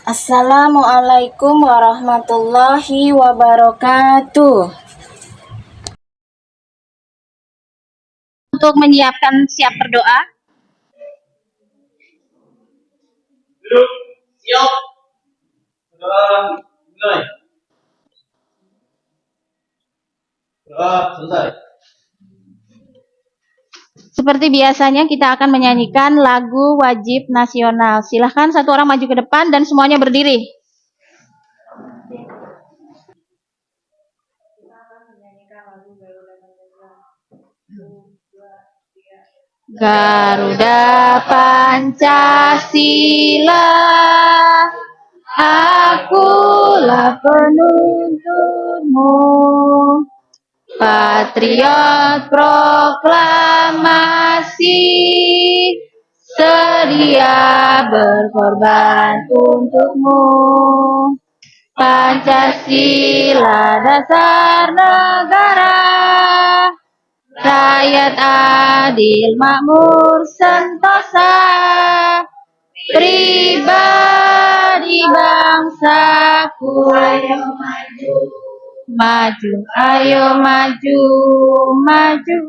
Assalamualaikum warahmatullahi wabarakatuh. Untuk menyiapkan siap berdoa. Duduk, siap. Berdoa, mulai. Berdoa, selesai. Seperti biasanya kita akan menyanyikan lagu wajib nasional. Silahkan satu orang maju ke depan dan semuanya berdiri. Garuda Pancasila, akulah penuntunmu. Patriot proklamasi, sedia berkorban untukmu. Pancasila dasar negara, rakyat adil makmur sentosa, pribadi bangsaku. Maju, ayo maju, maju,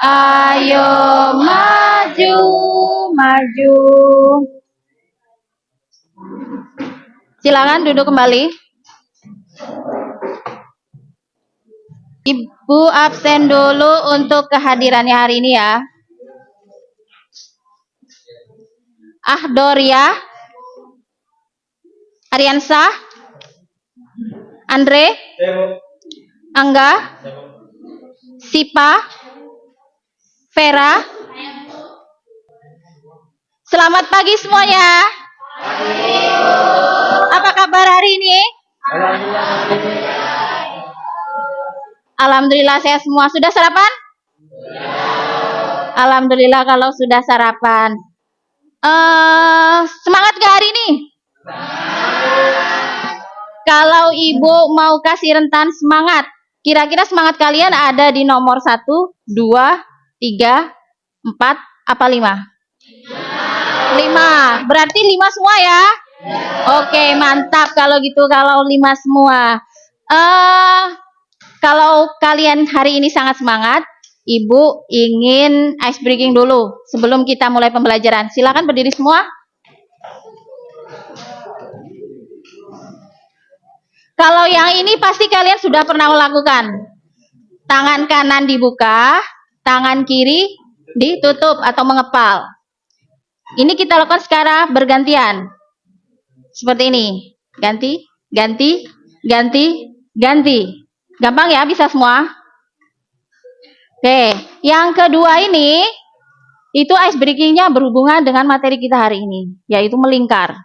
ayo maju, maju. Silakan duduk kembali. Ibu absen dulu untuk kehadirannya hari ini ya. Ahdoria, Ariansa, Andre, Angga, Sipa, Vera. Selamat pagi semuanya. Apa kabar hari ini? Alhamdulillah sehat semua. Sudah sarapan? Alhamdulillah kalau sudah sarapan. Semangat gak hari ini? Kalau ibu mau kasih rentan semangat, kira-kira semangat kalian ada di nomor 1, 2, 3, 4, apa 5? 5. Berarti 5 semua ya? Oke, mantap kalau gitu, kalau 5 semua. Kalau kalian hari ini sangat semangat, ibu ingin ice breaking dulu sebelum kita mulai pembelajaran. Silakan berdiri semua. Kalau yang ini pasti kalian sudah pernah melakukan. Tangan kanan dibuka, tangan kiri ditutup atau mengepal. Ini kita lakukan secara bergantian. Seperti ini. Ganti, ganti, ganti, ganti. Gampang ya, bisa semua? Oke, yang kedua ini, itu ice breaking-nya berhubungan dengan materi kita hari ini, yaitu melingkar.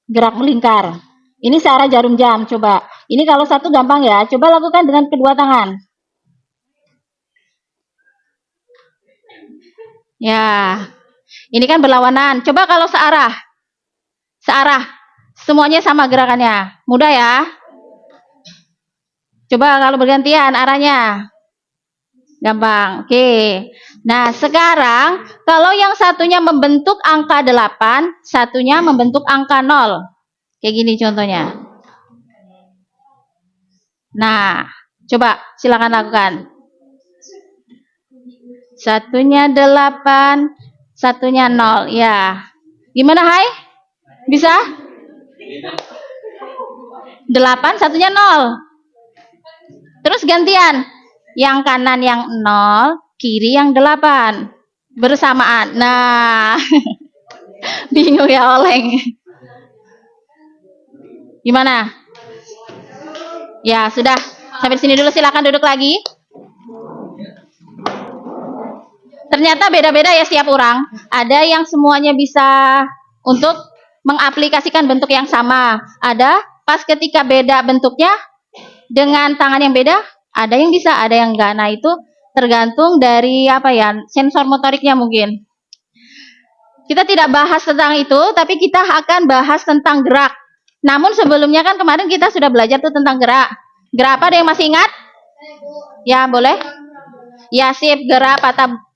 Gerak melingkar. Ini searah jarum jam, coba. Ini kalau satu gampang ya, coba lakukan dengan kedua tangan. Ya, ini kan berlawanan. Coba kalau searah. Searah. Semuanya sama gerakannya. Mudah ya? Coba kalau bergantian arahnya. Gampang. Oke. Nah, sekarang kalau yang satunya membentuk angka 8, satunya membentuk angka 0. Kayak gini contohnya. Nah, coba silakan lakukan. Satunya 8, satunya 0. Ya. Gimana, Hai? Bisa? 8, satunya 0. Terus gantian. Yang kanan yang 0, kiri yang 8. Bersamaan. Nah, bingung ya Oleng. Gimana? Ya, sudah. Sampai sini dulu, silakan duduk lagi. Ternyata beda-beda ya setiap orang. Ada yang semuanya bisa untuk mengaplikasikan bentuk yang sama. Ada pas ketika beda bentuknya dengan tangan yang beda, ada yang bisa, ada yang enggak. Nah, itu tergantung dari apa ya, sensor motoriknya mungkin. Kita tidak bahas tentang itu, tapi kita akan bahas tentang gerak. Namun sebelumnya kan kemarin kita sudah belajar tuh tentang gerak. Gerak apa, ada yang masih ingat? Ya, boleh? Ya, sip, gerak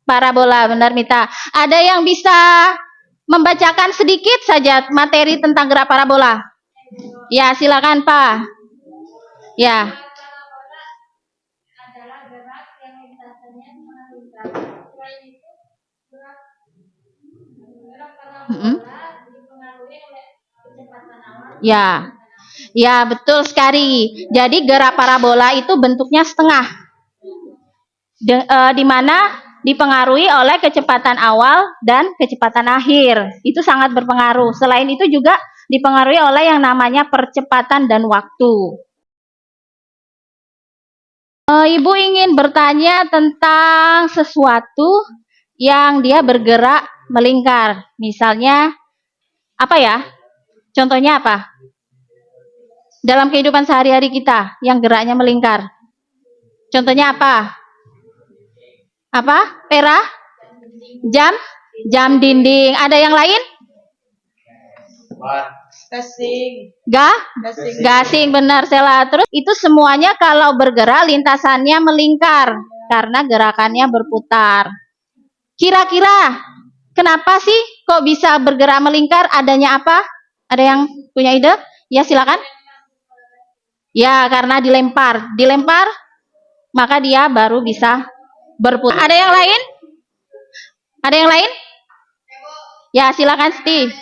parabola, benar Mita. Ada yang bisa membacakan sedikit saja materi tentang gerak parabola? Ya, silakan Pak. Ya. Mm-mm. Ya. Ya, betul sekali. Jadi gerak parabola itu bentuknya setengah. Di mana dipengaruhi oleh kecepatan awal dan kecepatan akhir. Itu sangat berpengaruh. Selain itu juga dipengaruhi oleh yang namanya percepatan dan waktu. Ibu ingin bertanya tentang sesuatu yang dia bergerak melingkar. Misalnya, apa ya? Contohnya apa? Dalam kehidupan sehari-hari kita yang geraknya melingkar. Contohnya apa? Apa? Pera? Jam? Jam dinding. Ada yang lain? Gasing. Gasing, benar Sela. Terus itu semuanya kalau bergerak lintasannya melingkar karena gerakannya berputar. Kira-kira kenapa sih kok bisa bergerak melingkar? Adanya apa? Ada yang punya ide? Ya, silakan. Ya, karena dilempar. Dilempar, maka dia baru bisa berputar. Ada yang lain? Ada yang lain? Ya, silakan Steve.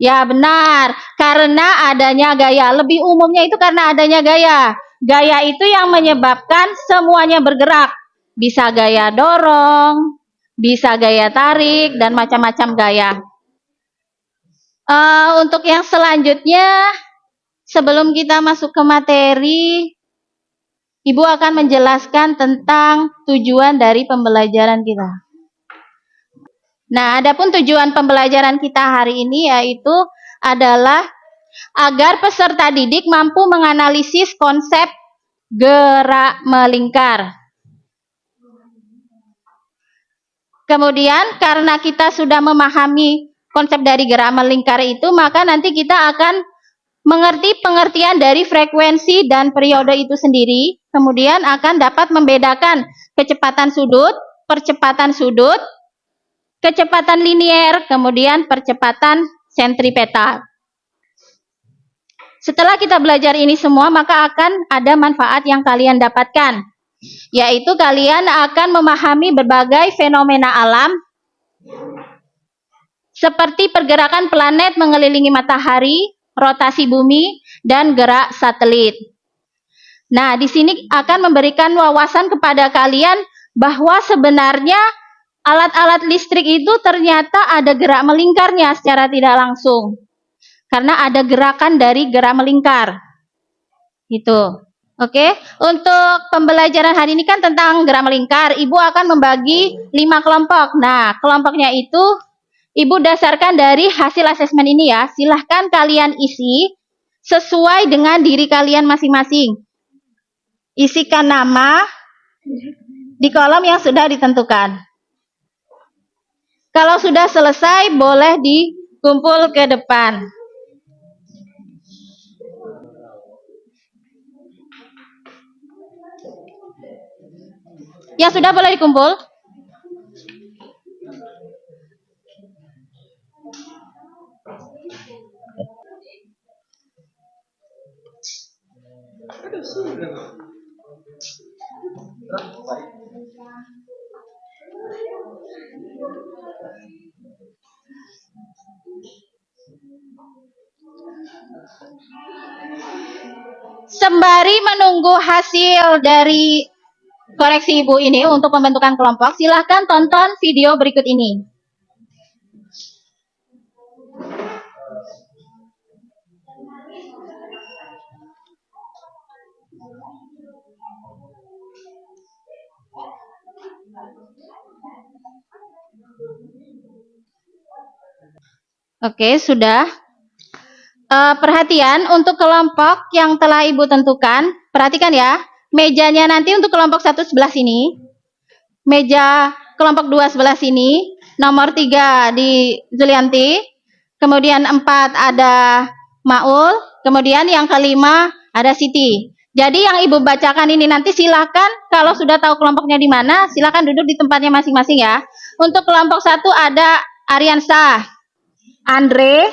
Ya, benar. Karena adanya gaya. Lebih umumnya itu karena adanya gaya. Gaya itu yang menyebabkan semuanya bergerak. Bisa gaya dorong, bisa gaya tarik, dan macam-macam gaya. Untuk yang selanjutnya, sebelum kita masuk ke materi, Ibu akan menjelaskan tentang tujuan dari pembelajaran kita. Nah, adapun tujuan pembelajaran kita hari ini yaitu adalah agar peserta didik mampu menganalisis konsep gerak melingkar. Kemudian karena kita sudah memahami konsep dari gerak melingkar itu, maka nanti kita akan mengerti pengertian dari frekuensi dan periode itu sendiri. Kemudian akan dapat membedakan kecepatan sudut, percepatan sudut, kecepatan linier, kemudian percepatan sentripetal. Setelah kita belajar ini semua, maka akan ada manfaat yang kalian dapatkan, yaitu kalian akan memahami berbagai fenomena alam, seperti pergerakan planet mengelilingi matahari, rotasi bumi, dan gerak satelit. Nah, di sini akan memberikan wawasan kepada kalian bahwa sebenarnya alat-alat listrik itu ternyata ada gerak melingkarnya secara tidak langsung. Karena ada gerakan dari gerak melingkar. Gitu. Oke, untuk pembelajaran hari ini kan tentang gerak melingkar. Ibu akan membagi 5 kelompok. Nah, kelompoknya itu Ibu dasarkan dari hasil asesmen ini ya. Silahkan kalian isi sesuai dengan diri kalian masing-masing. Isikan nama di kolom yang sudah ditentukan. Kalau sudah selesai, boleh dikumpul ke depan. Yang sudah boleh dikumpul. Sembari menunggu hasil dari koreksi Ibu ini untuk pembentukan kelompok, silahkan tonton video berikut ini. Oke, sudah. Perhatian untuk kelompok yang telah Ibu tentukan, perhatikan ya, mejanya nanti untuk kelompok 1 sebelah sini, meja kelompok 2 sebelah sini, nomor 3 di Zulianti, kemudian 4 ada Maul, kemudian yang kelima ada Siti. Jadi yang Ibu bacakan ini nanti silakan kalau sudah tahu kelompoknya di mana, silakan duduk di tempatnya masing-masing ya. Untuk kelompok 1 ada Ariansa, Andre,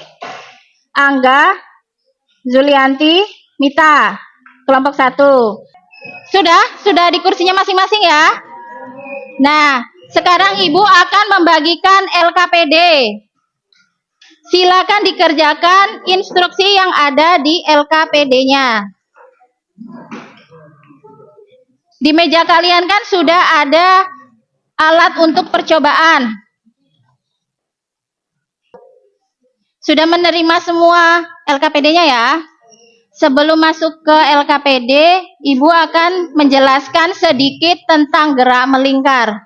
Angga, Zulianti, Mita. Kelompok 1. Sudah di kursinya masing-masing ya. Nah, sekarang Ibu akan membagikan LKPD. Silakan dikerjakan instruksi yang ada di LKPD-nya. Di meja kalian kan sudah ada alat untuk percobaan. Sudah menerima semua LKPD-nya ya? Sebelum masuk ke LKPD, Ibu akan menjelaskan sedikit tentang gerak melingkar.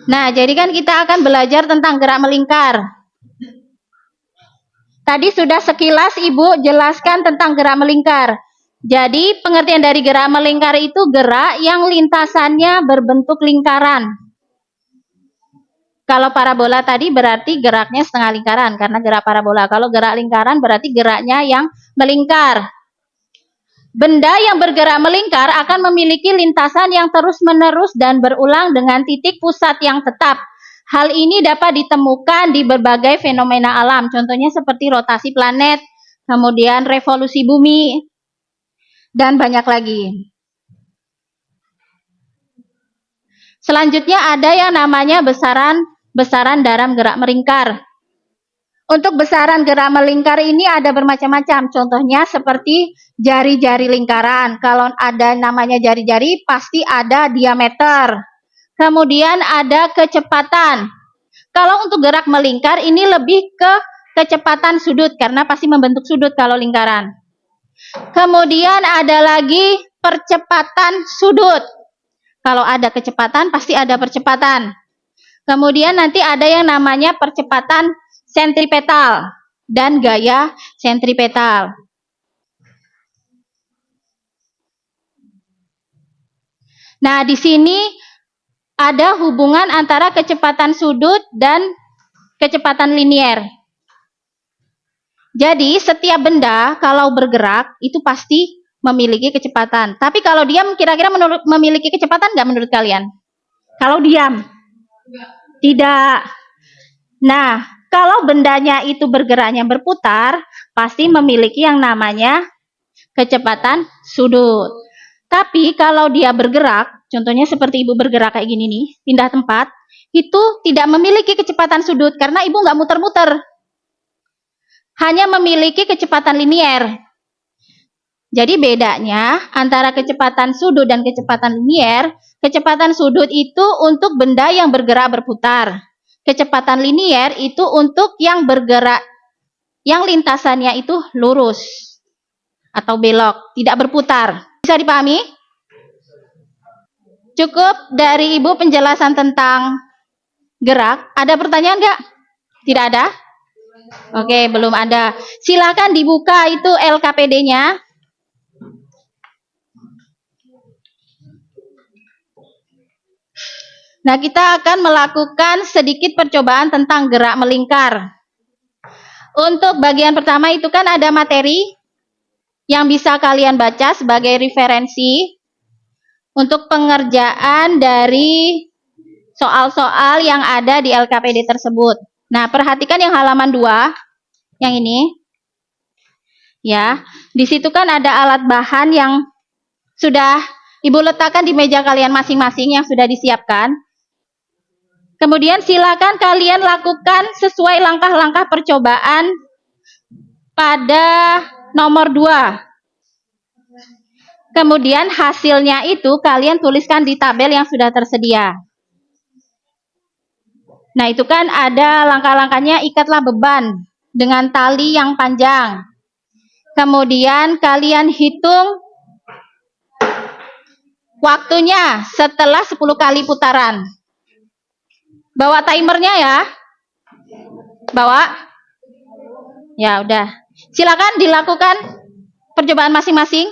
Nah, jadi kan kita akan belajar tentang gerak melingkar. Tadi sudah sekilas Ibu jelaskan tentang gerak melingkar. Jadi pengertian dari gerak melingkar itu gerak yang lintasannya berbentuk lingkaran. Kalau parabola tadi berarti geraknya setengah lingkaran karena gerak parabola. Kalau gerak lingkaran berarti geraknya yang melingkar. Benda yang bergerak melingkar akan memiliki lintasan yang terus-menerus dan berulang dengan titik pusat yang tetap. Hal ini dapat ditemukan di berbagai fenomena alam, contohnya seperti rotasi planet, kemudian revolusi bumi, dan banyak lagi. Selanjutnya ada yang namanya besaran dalam gerak melingkar. Untuk besaran gerak melingkar ini ada bermacam-macam. Contohnya seperti jari-jari lingkaran. Kalau ada namanya jari-jari, pasti ada diameter. Kemudian ada kecepatan. Kalau untuk gerak melingkar, ini lebih ke kecepatan sudut, karena pasti membentuk sudut kalau lingkaran. Kemudian ada lagi percepatan sudut. Kalau ada kecepatan, pasti ada percepatan. Kemudian nanti ada yang namanya percepatan sentripetal dan gaya sentripetal. Nah, di sini ada hubungan antara kecepatan sudut dan kecepatan linier. Jadi, setiap benda kalau bergerak itu pasti memiliki kecepatan. Tapi kalau diam, kira-kira memiliki kecepatan nggak menurut kalian? Kalau diam? Tidak. Nah, kalau bendanya itu bergeraknya berputar, pasti memiliki yang namanya kecepatan sudut. Tapi kalau dia bergerak, contohnya seperti Ibu bergerak kayak gini nih, pindah tempat, itu tidak memiliki kecepatan sudut karena Ibu nggak muter-muter. Hanya memiliki kecepatan linier. Jadi bedanya antara kecepatan sudut dan kecepatan linier, kecepatan sudut itu untuk benda yang bergerak berputar. Kecepatan linier itu untuk yang bergerak, yang lintasannya itu lurus atau belok, tidak berputar. Bisa dipahami? Cukup dari Ibu penjelasan tentang gerak. Ada pertanyaan nggak? Tidak ada? Oke, belum ada. Silakan dibuka itu LKPD-nya. Nah, kita akan melakukan sedikit percobaan tentang gerak melingkar. Untuk bagian pertama itu kan ada materi yang bisa kalian baca sebagai referensi untuk pengerjaan dari soal-soal yang ada di LKPD tersebut. Nah, perhatikan yang halaman 2, yang ini. Ya, di situ kan ada alat bahan yang sudah Ibu letakkan di meja kalian masing-masing yang sudah disiapkan. Kemudian silakan kalian lakukan sesuai langkah-langkah percobaan pada nomor 2. Kemudian hasilnya itu kalian tuliskan di tabel yang sudah tersedia. Nah, itu kan ada langkah-langkahnya, ikatlah beban dengan tali yang panjang. Kemudian kalian hitung waktunya setelah 10 kali putaran. Bawa timernya ya. Bawa? Ya udah. Silakan dilakukan percobaan masing-masing.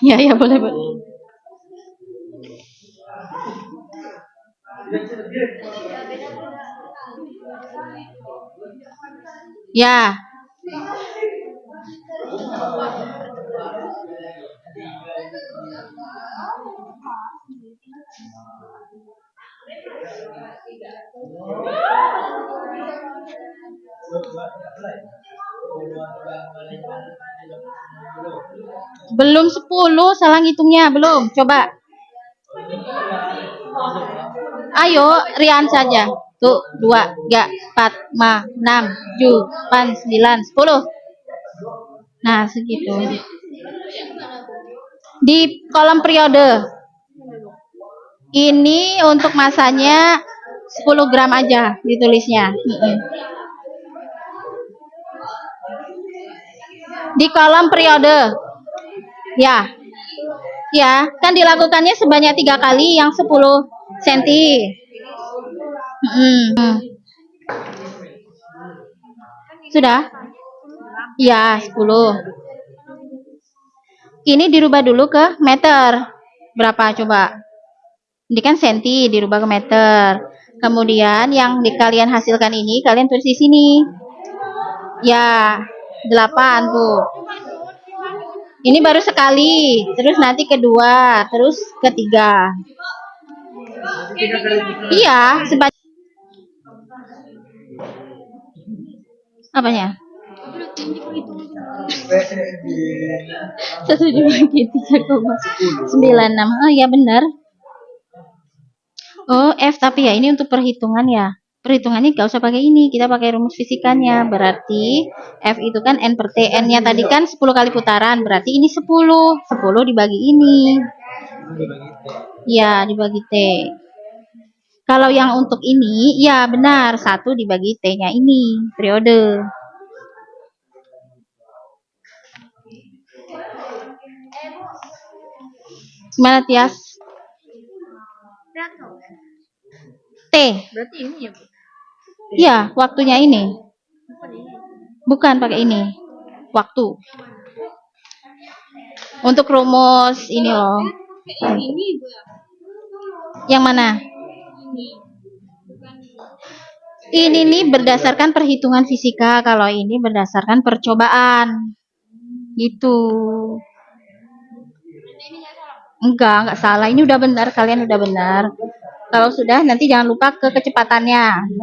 Ya boleh. Ya. Belum 10, salah ngitungnya, belum. Coba. Ayo, Rian saja. Tuh, 2, 3, 4, 5, 6, 7, 8, 9, 10. Nah, segitu. Di kolom periode. Ini untuk masanya 10 gram aja ditulisnya. Di kolom periode. Ya. Ya, kan dilakukannya sebanyak 3 kali yang 10 cm. Sudah? Ya, 10. Ini dirubah dulu ke meter. Berapa coba? Ini kan senti, dirubah ke meter. Kemudian yang kalian hasilkan ini kalian tulis di sini. Ya, 8 tuh. Ini baru sekali, terus nanti kedua, terus ketiga. Iya, apanya? 1,3,96. Oh ya benar. Oh F, tapi ya ini untuk perhitungan ya. Perhitungannya gak usah pakai ini, kita pakai rumus fisikanya. Berarti F itu kan N per T. N-nya tadi kan 10 kali putaran, berarti ini 10. 10 dibagi ini. Ya, dibagi T. Kalau yang untuk ini, ya benar, 1 dibagi T-nya ini, periode. Gimana, Tias? T. Berarti ini ya, Bu? Ya, waktunya ini. Bukan pakai ini. Waktu. Untuk rumus ini loh. Yang mana? Ini nih berdasarkan perhitungan fisika. Kalau ini berdasarkan percobaan. Gitu. Enggak salah. Ini udah benar, kalian udah benar. Kalau sudah, nanti jangan lupa ke kecepatannya.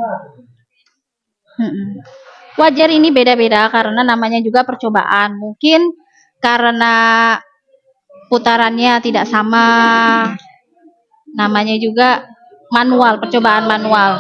Wajar ini beda-beda karena namanya juga percobaan. Mungkin karena putarannya tidak sama. Namanya juga manual, percobaan manual.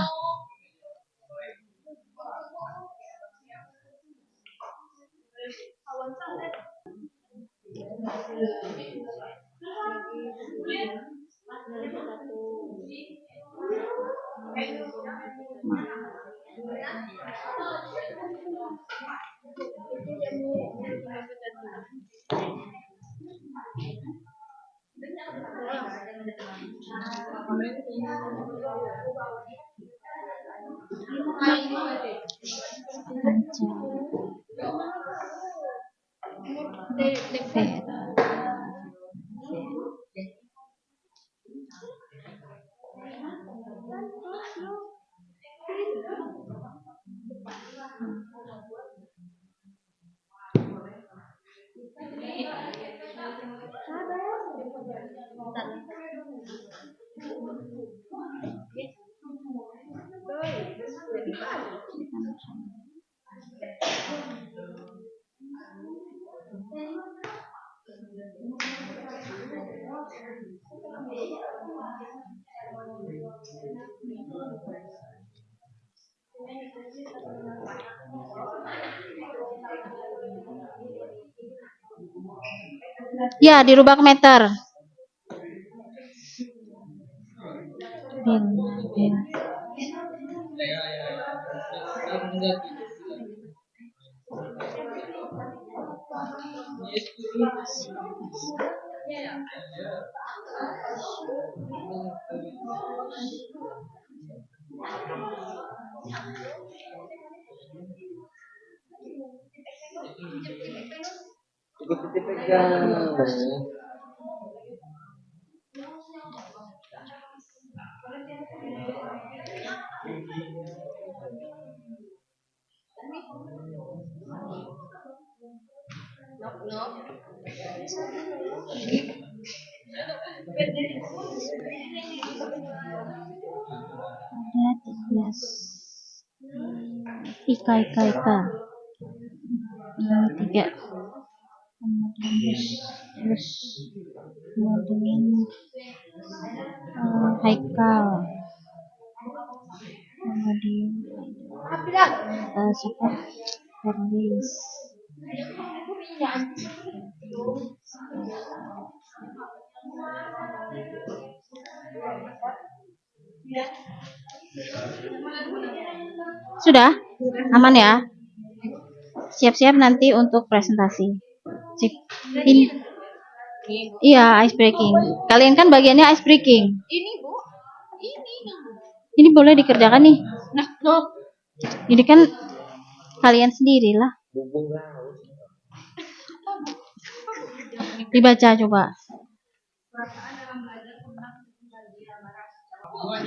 Ya, dirubah ke meter. Cukup dipegang. Ada 13. Ika. Tiga. Kemudian terus kemudian Haikal. Kemudian siapa? Ferlis. Sudah? Aman ya? Siap-siap nanti untuk presentasi. Cek. Ini. Iya, ice breaking. Kalian kan bagiannya ice breaking. Ini boleh dikerjakan nih. Nah, ini kan kalian sendirilah. Dibaca coba.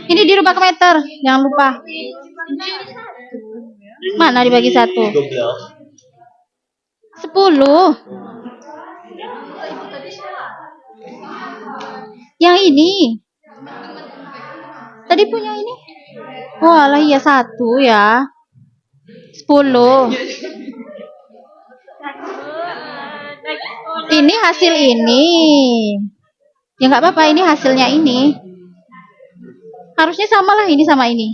Ini dirubah ke meter, jangan lupa. Mana dibagi 1? 10. Yang ini. Tadi punya ini. Oh, alah iya 1 ya. 10. Ini hasil ini. Ya nggak apa-apa, ini hasilnya ini. Harusnya samalah ini sama ini.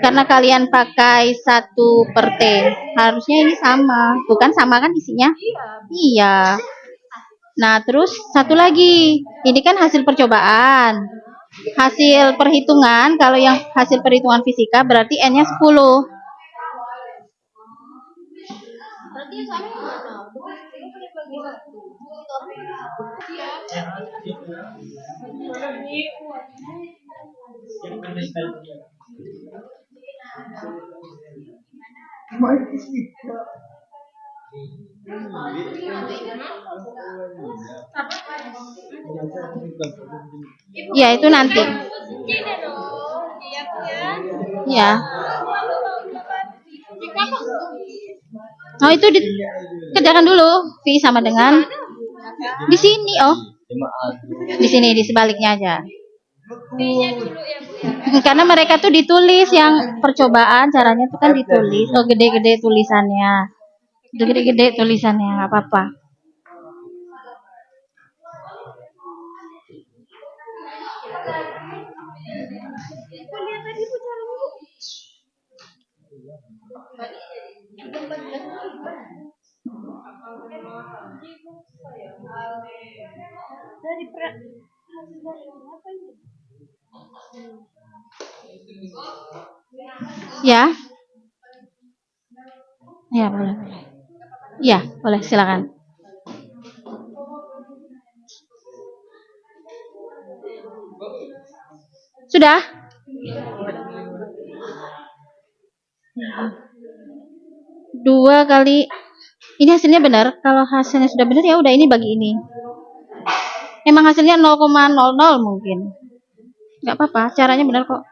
Karena kalian pakai 1/T. Harusnya ini sama. Bukan sama kan isinya? Iya. Nah, terus satu lagi. Ini kan hasil percobaan. Hasil perhitungan, kalau yang hasil perhitungan fisika berarti N-nya 10. Ya, itu nanti. Ya. Oh, itu dikerjakan dulu. V sama dengan di sini, oh. Di sini, di sebaliknya aja. Karena mereka tuh ditulis yang percobaan, caranya tuh kan ditulis. Oh, gede-gede tulisannya. Gede-gede tulisannya, nggak apa-apa. Ya. Ya, boleh. Ya, boleh, silakan. Sudah? Dua kali. Ini hasilnya benar. Kalau hasilnya sudah benar ya udah, ini bagi ini. Emang hasilnya 0,00 mungkin. Nggak apa-apa, caranya benar kok.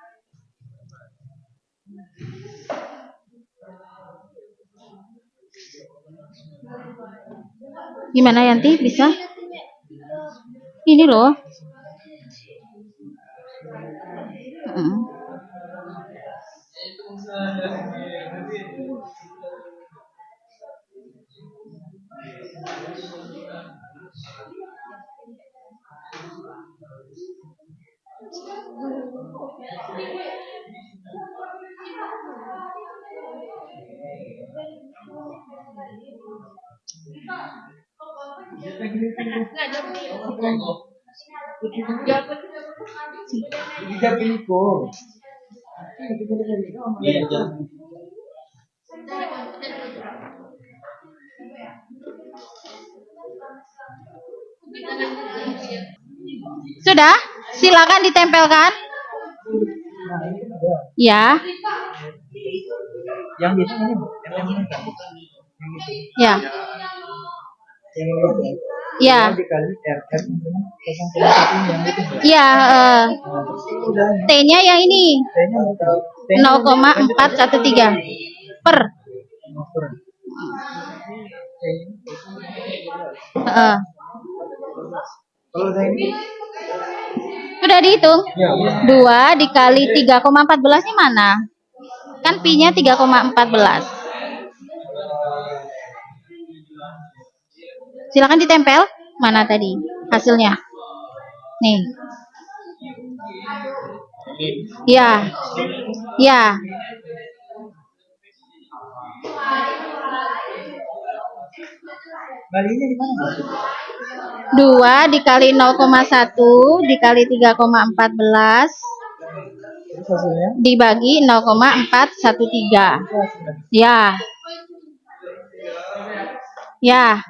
Gimana Yanti, bisa? Ini loh. Sudah? Silakan ditempelkan. Ya. Yang itu ini, Ya. Ya. Ya. T-nya yang ini. 0,413 per. Kalau saya ini Sudah dihitung? 2 dikali 3,14 ini mana? Kan pi-nya 3,14. Silakan ditempel. Mana tadi hasilnya? Nih. Ya. Ya. balinya di mana? 2 dikali 0,1 dikali 3,14 Terus hasilnya? dibagi 0,413. Ya. Ya.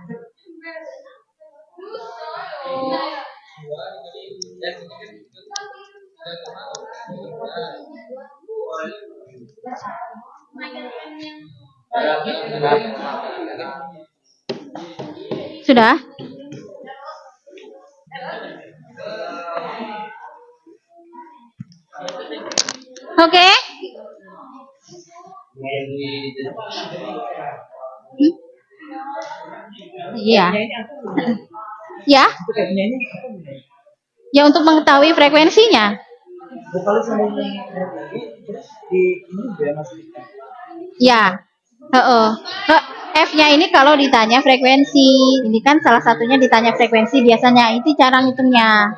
Sudah? Oke? Iya. Ya? Punya ini Ya, untuk mengetahui frekuensinya. kalau sama ini terus di ini juga masih Ya. F-nya ini kalau ditanya frekuensi. Ini kan salah satunya ditanya frekuensi biasanya. Itu cara ngitungnya.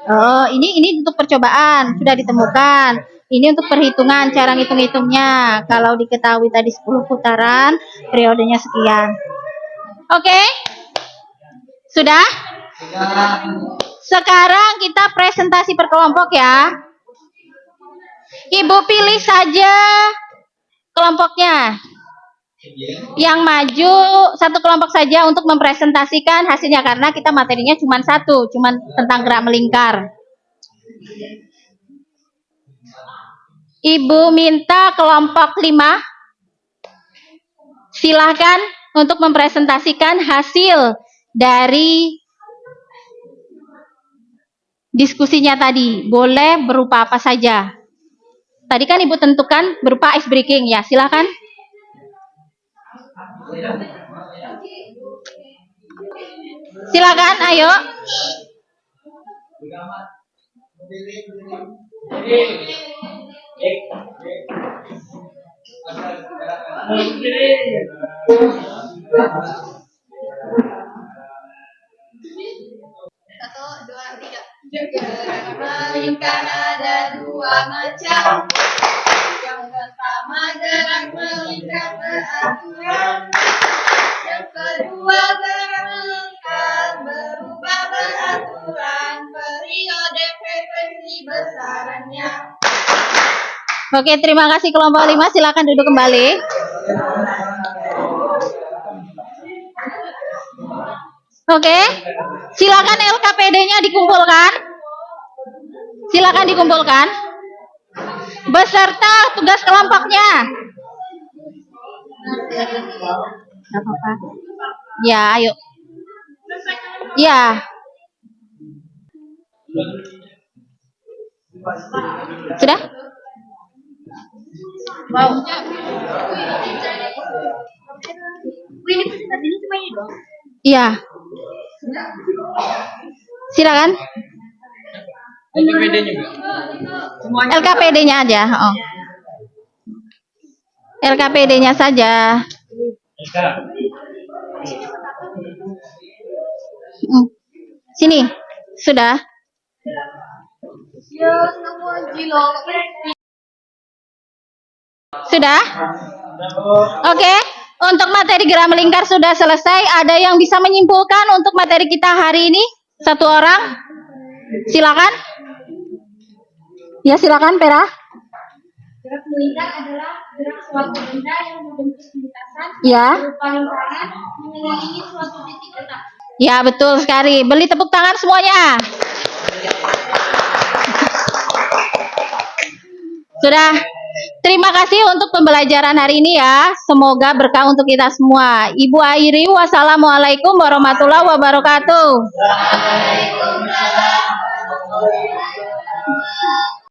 Oh, ini untuk percobaan sudah ditemukan. Ini untuk perhitungan cara ngitung-ngitungnya. Kalau diketahui tadi 10 putaran, periodenya sekian. Oke? Sudah? Sekarang kita presentasi per kelompok ya. Ibu pilih saja kelompoknya. Yang maju satu kelompok saja untuk mempresentasikan hasilnya karena kita materinya cuma satu, cuma tentang gerak melingkar. Ibu minta kelompok 5 silahkan untuk mempresentasikan hasil dari diskusinya tadi. Boleh berupa apa saja. Tadi kan Ibu tentukan berupa ice breaking ya, silahkan. Silakan, ayo. Satu, dua, tiga. Gerak melingkar ada dua macam. Yang pertama gerak melingkar beraturan. Yang kedua gerak melingkar berubah beraturan. Periode frekuensi besarannya. Oke, terima kasih kelompok 5. Silakan duduk kembali. Oke, silakan LKPD-nya dikumpulkan. Silakan dikumpulkan. Beserta tugas kelompoknya. Gak apa-apa. Ya, ayo. Ya. Sudah? Wow. Ini presentasinya cuma ini doang. Iya. Silakan. LKPD-nya aja. Oh. LKPD-nya saja. Sini. Sudah. Sudah? Oke. Untuk materi gerak melingkar sudah selesai. Ada yang bisa menyimpulkan untuk materi kita hari ini? Satu orang? Silakan. Ya, silakan, Pera. Gerak melingkar adalah gerak suatu benda yang membentuk lintasan Ya. berupa lingkaran mengelilingi suatu titik letak. Ya, betul sekali. Beri tepuk tangan semuanya. Sudah. Terima kasih untuk pembelajaran hari ini ya. Semoga berkah untuk kita semua. Ibu akhiri, wassalamualaikum warahmatullahi wabarakatuh. Waalaikumsalam.